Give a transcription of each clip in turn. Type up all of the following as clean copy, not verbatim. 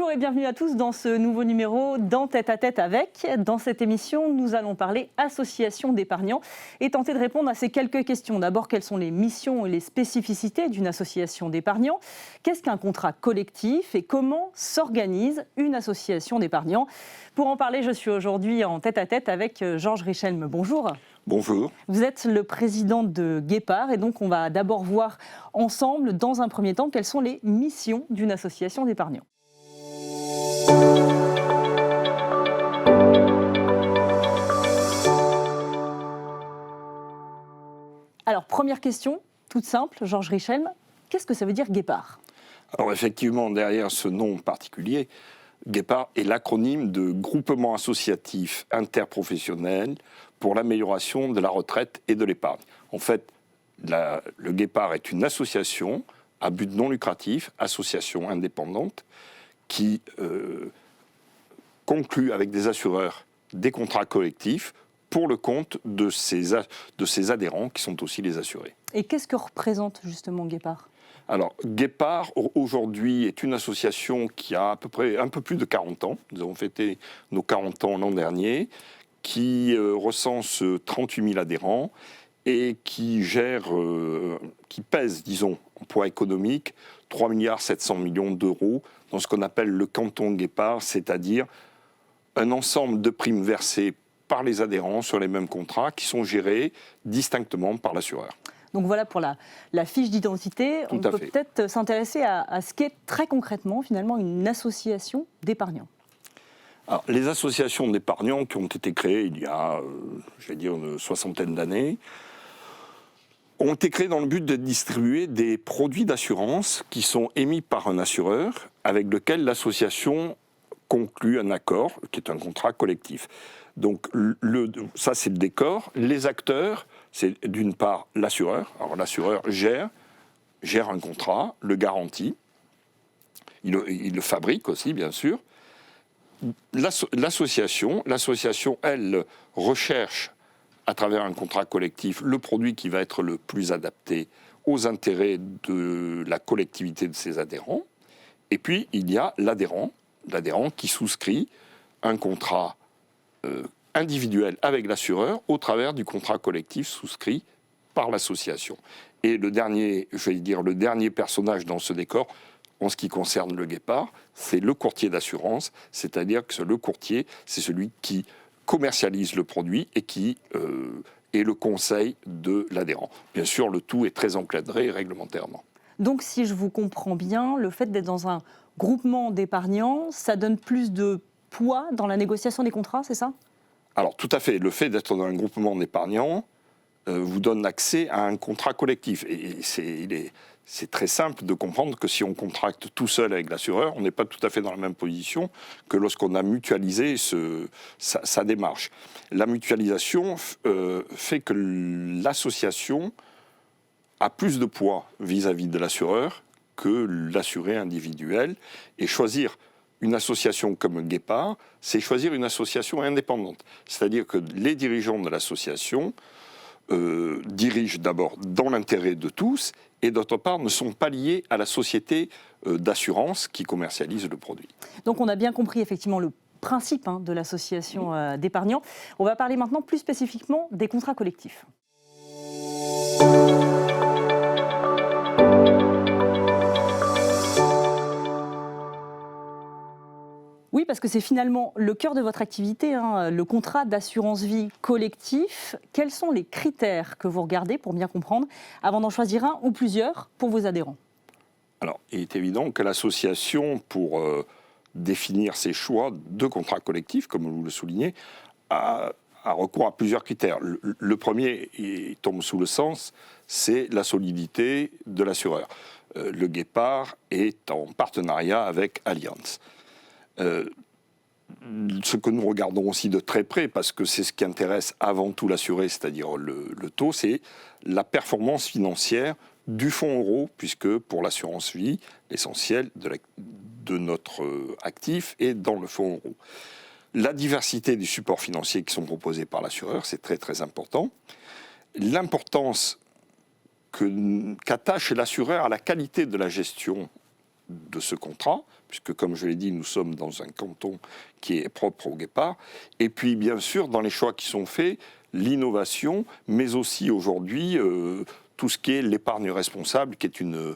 Bonjour et bienvenue à tous dans ce nouveau numéro d'En Tête à Tête avec. Dans cette émission, nous allons parler association d'épargnants et tenter de répondre à ces quelques questions. D'abord, quelles sont les missions et les spécificités d'une association d'épargnants? Qu'est-ce qu'un contrat collectif et comment s'organise une association d'épargnants? Pour en parler, je suis aujourd'hui en tête à tête avec Georges Richelme. Bonjour. Bonjour. Vous êtes le président de Guépard et donc on va d'abord voir ensemble, dans un premier temps, quelles sont les missions d'une association d'épargnants. Alors, première question, toute simple, Georges Richelme, qu'est-ce que ça veut dire Guépard? Alors effectivement, derrière ce nom particulier, Guépard est l'acronyme de Groupement associatif interprofessionnel pour l'amélioration de la retraite et de l'épargne. En fait, le Guépard est une association à but non lucratif, association indépendante, qui conclut avec des assureurs des contrats collectifs pour le compte de ses adhérents, qui sont aussi les assurés. Et qu'est-ce que représente justement Guépard? Alors, Guépard, aujourd'hui, est une association qui a à peu près un peu plus de 40 ans. Nous avons fêté nos 40 ans l'an dernier, qui recense 38 000 adhérents et qui qui pèse, disons, en poids économique, 3 700 millions d'euros dans ce qu'on appelle le canton Guépard, c'est-à-dire un ensemble de primes versées par les adhérents sur les mêmes contrats qui sont gérés distinctement par l'assureur. Donc voilà pour la fiche d'identité. On peut peut-être s'intéresser à ce qu'est très concrètement finalement une association d'épargnants. Alors, les associations d'épargnants qui ont été créées il y a, une soixantaine d'années, ont été créées dans le but de distribuer des produits d'assurance qui sont émis par un assureur avec lequel l'association conclut un accord, qui est un contrat collectif. Donc ça c'est le décor. Les acteurs, c'est d'une part l'assureur. Alors l'assureur gère un contrat, le garantit, il le fabrique aussi bien sûr. L'association, elle recherche à travers un contrat collectif le produit qui va être le plus adapté aux intérêts de la collectivité de ses adhérents. Et puis il y a l'adhérent qui souscrit un contrat individuel avec l'assureur au travers du contrat collectif souscrit par l'association. Et le dernier personnage dans ce décor, en ce qui concerne le Guépard, c'est le courtier d'assurance, c'est-à-dire que le courtier, c'est celui qui commercialise le produit et qui est le conseil de l'adhérent. Bien sûr, le tout est très encadré réglementairement. Donc, si je vous comprends bien, le fait d'être dans un groupement d'épargnants, ça donne plus de poids dans la négociation des contrats, c'est ça? Alors, tout à fait. Le fait d'être dans un groupement d'épargnants vous donne accès à un contrat collectif. Et c'est très simple de comprendre que si on contracte tout seul avec l'assureur, on n'est pas tout à fait dans la même position que lorsqu'on a mutualisé sa démarche. La mutualisation fait que l'association a plus de poids vis-à-vis de l'assureur que l'assuré individuel. Et choisir une association comme Guépard, c'est choisir une association indépendante. C'est-à-dire que les dirigeants de l'association dirigent d'abord dans l'intérêt de tous et d'autre part ne sont pas liés à la société d'assurance qui commercialise le produit. Donc on a bien compris effectivement le principe de l'association d'épargnants. On va parler maintenant plus spécifiquement des contrats collectifs. Oui, parce que c'est finalement le cœur de votre activité, le contrat d'assurance vie collectif. Quels sont les critères que vous regardez, pour bien comprendre, avant d'en choisir un ou plusieurs pour vos adhérents? Alors, il est évident que l'association, pour définir ses choix de contrat collectif, comme vous le soulignez, a recours à plusieurs critères. Le premier, il tombe sous le sens, c'est la solidité de l'assureur. Le Guépard est en partenariat avec Allianz. Ce que nous regardons aussi de très près, parce que c'est ce qui intéresse avant tout l'assuré, c'est-à-dire le taux, c'est la performance financière du fonds euro, puisque pour l'assurance vie, l'essentiel de notre actif est dans le fonds euro. La diversité des supports financiers qui sont proposés par l'assureur, c'est très très important. L'importance qu'attache l'assureur à la qualité de la gestion de ce contrat, puisque comme je l'ai dit, nous sommes dans un canton qui est propre au guépard. Et puis bien sûr, dans les choix qui sont faits, l'innovation, mais aussi aujourd'hui tout ce qui est l'épargne responsable, qui est une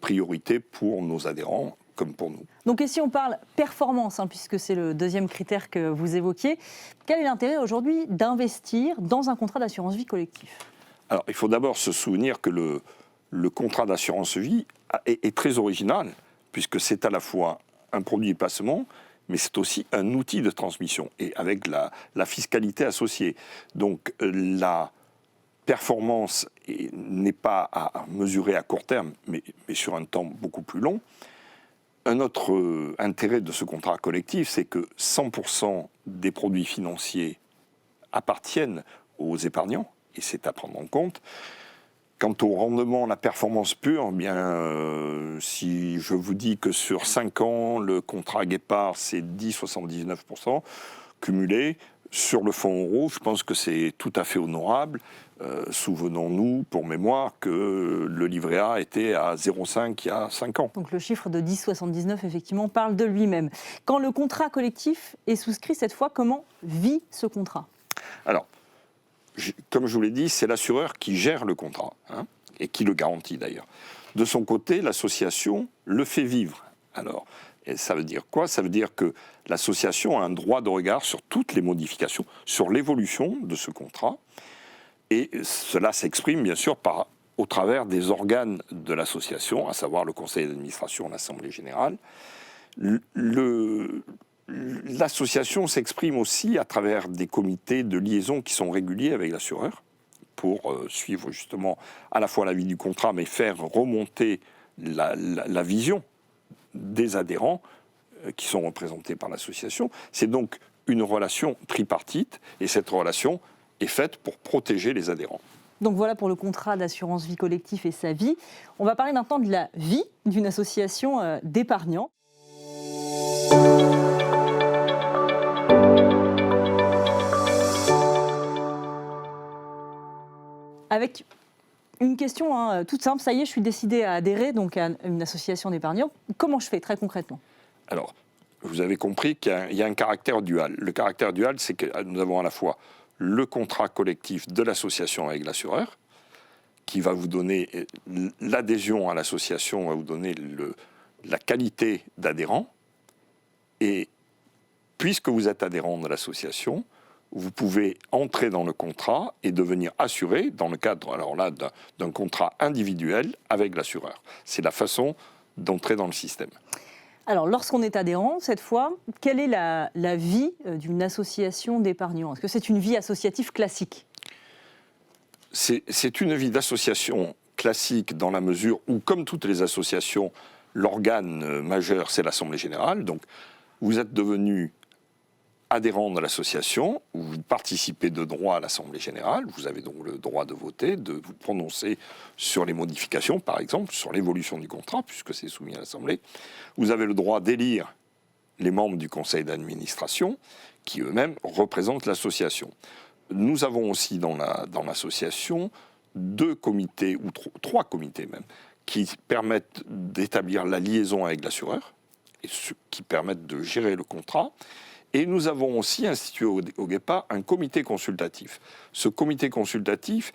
priorité pour nos adhérents comme pour nous. Donc ici on parle performance, puisque c'est le deuxième critère que vous évoquiez. Quel est l'intérêt aujourd'hui d'investir dans un contrat d'assurance vie collectif ? Alors il faut d'abord se souvenir que le contrat d'assurance vie est très original, puisque c'est à la fois un produit de placement, mais c'est aussi un outil de transmission, et avec la fiscalité associée. Donc la performance n'est pas à mesurer à court terme, mais sur un temps beaucoup plus long. Un autre intérêt de ce contrat collectif, c'est que 100% des produits financiers appartiennent aux épargnants, et c'est à prendre en compte. Quant au rendement, la performance pure, si je vous dis que sur 5 ans, le contrat Guépard, c'est 10,79% cumulé, sur le fonds euro, je pense que c'est tout à fait honorable. Souvenons-nous, pour mémoire, que le livret A était à 0,5 il y a 5 ans. Donc le chiffre de 10,79, effectivement, parle de lui-même. Quand le contrat collectif est souscrit cette fois, comment vit ce contrat ? Alors, comme je vous l'ai dit, c'est l'assureur qui gère le contrat, et qui le garantit d'ailleurs. De son côté, l'association le fait vivre. Alors, et ça veut dire quoi ? Ça veut dire que l'association a un droit de regard sur toutes les modifications, sur l'évolution de ce contrat. Et cela s'exprime bien sûr au travers des organes de l'association, à savoir le conseil d'administration, l'assemblée générale. L'association s'exprime aussi à travers des comités de liaison qui sont réguliers avec l'assureur pour suivre justement à la fois la vie du contrat, mais faire remonter la vision des adhérents qui sont représentés par l'association. C'est donc une relation tripartite, et cette relation est faite pour protéger les adhérents. Donc voilà pour le contrat d'assurance vie collectif et sa vie. On va parler maintenant de la vie d'une association d'épargnants. Avec une question toute simple, ça y est, je suis décidé à adhérer donc à une association d'épargnants. Comment je fais très concrètement ? Alors, vous avez compris qu'il y a un caractère dual. Le caractère dual, c'est que nous avons à la fois le contrat collectif de l'association avec l'assureur, qui va vous donner l'adhésion à l'association, va vous donner la qualité d'adhérent. Et puisque vous êtes adhérent de l'association, vous pouvez entrer dans le contrat et devenir assuré dans le cadre, alors là, d'un contrat individuel avec l'assureur. C'est la façon d'entrer dans le système. Alors, lorsqu'on est adhérent, cette fois, quelle est la vie d'une association d'épargnants ? Est-ce que c'est une vie associative classique ? C'est une vie d'association classique dans la mesure où, comme toutes les associations, l'organe majeur, c'est l'Assemblée générale. Donc, vous êtes devenu adhérent de l'association, vous participez de droit à l'Assemblée générale, vous avez donc le droit de voter, de vous prononcer sur les modifications, par exemple, sur l'évolution du contrat, puisque c'est soumis à l'Assemblée. Vous avez le droit d'élire les membres du conseil d'administration, qui eux-mêmes représentent l'association. Nous avons aussi dans l'association 2 comités, ou 3 comités même, qui permettent d'établir la liaison avec l'assureur, et qui permettent de gérer le contrat. Et nous avons aussi institué au Guépard un comité consultatif. Ce comité consultatif,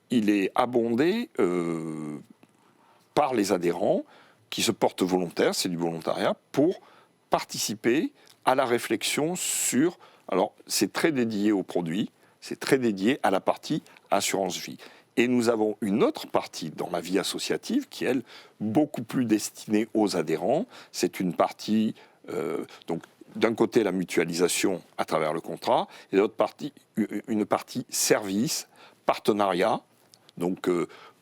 il est abondé par les adhérents qui se portent volontaires, c'est du volontariat, pour participer à la réflexion sur... Alors, c'est très dédié aux produits, c'est très dédié à la partie assurance vie. Et nous avons une autre partie dans la vie associative qui est, elle, beaucoup plus destinée aux adhérents. C'est une partie... donc, d'un côté, la mutualisation à travers le contrat, et de l'autre partie, une partie service, partenariat, donc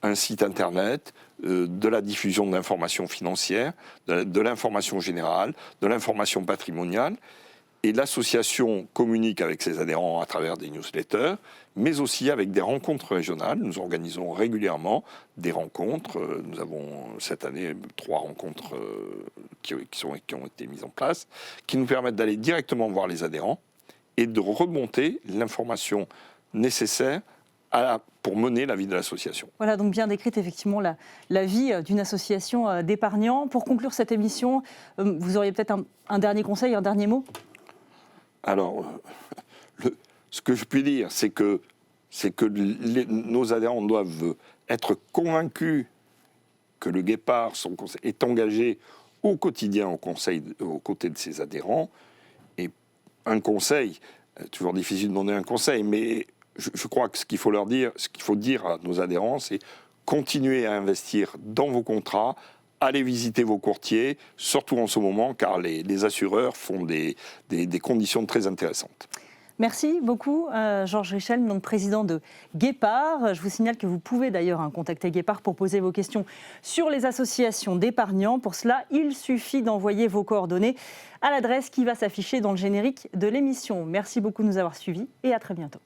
un site internet, de la diffusion d'informations financières, de l'information générale, de l'information patrimoniale. Et l'association communique avec ses adhérents à travers des newsletters, mais aussi avec des rencontres régionales. Nous organisons régulièrement des rencontres. Nous avons cette année 3 rencontres qui ont été mises en place, qui nous permettent d'aller directement voir les adhérents et de remonter l'information nécessaire pour mener la vie de l'association. Voilà, donc bien décrite effectivement la vie d'une association d'épargnants. Pour conclure cette émission, vous auriez peut-être un dernier conseil, un dernier mot ? Alors, ce que je puis dire, c'est que nos adhérents doivent être convaincus que le Guépard est engagé au quotidien aux côtés de ses adhérents. Et un conseil, toujours difficile de donner un conseil, mais je crois que ce qu'il faut dire à nos adhérents, c'est continuer à investir dans vos contrats, allez visiter vos courtiers, surtout en ce moment, car les assureurs font des conditions très intéressantes. Merci beaucoup, Georges Richel, donc président de Guépard. Je vous signale que vous pouvez d'ailleurs contacter Guépard pour poser vos questions sur les associations d'épargnants. Pour cela, il suffit d'envoyer vos coordonnées à l'adresse qui va s'afficher dans le générique de l'émission. Merci beaucoup de nous avoir suivis et à très bientôt.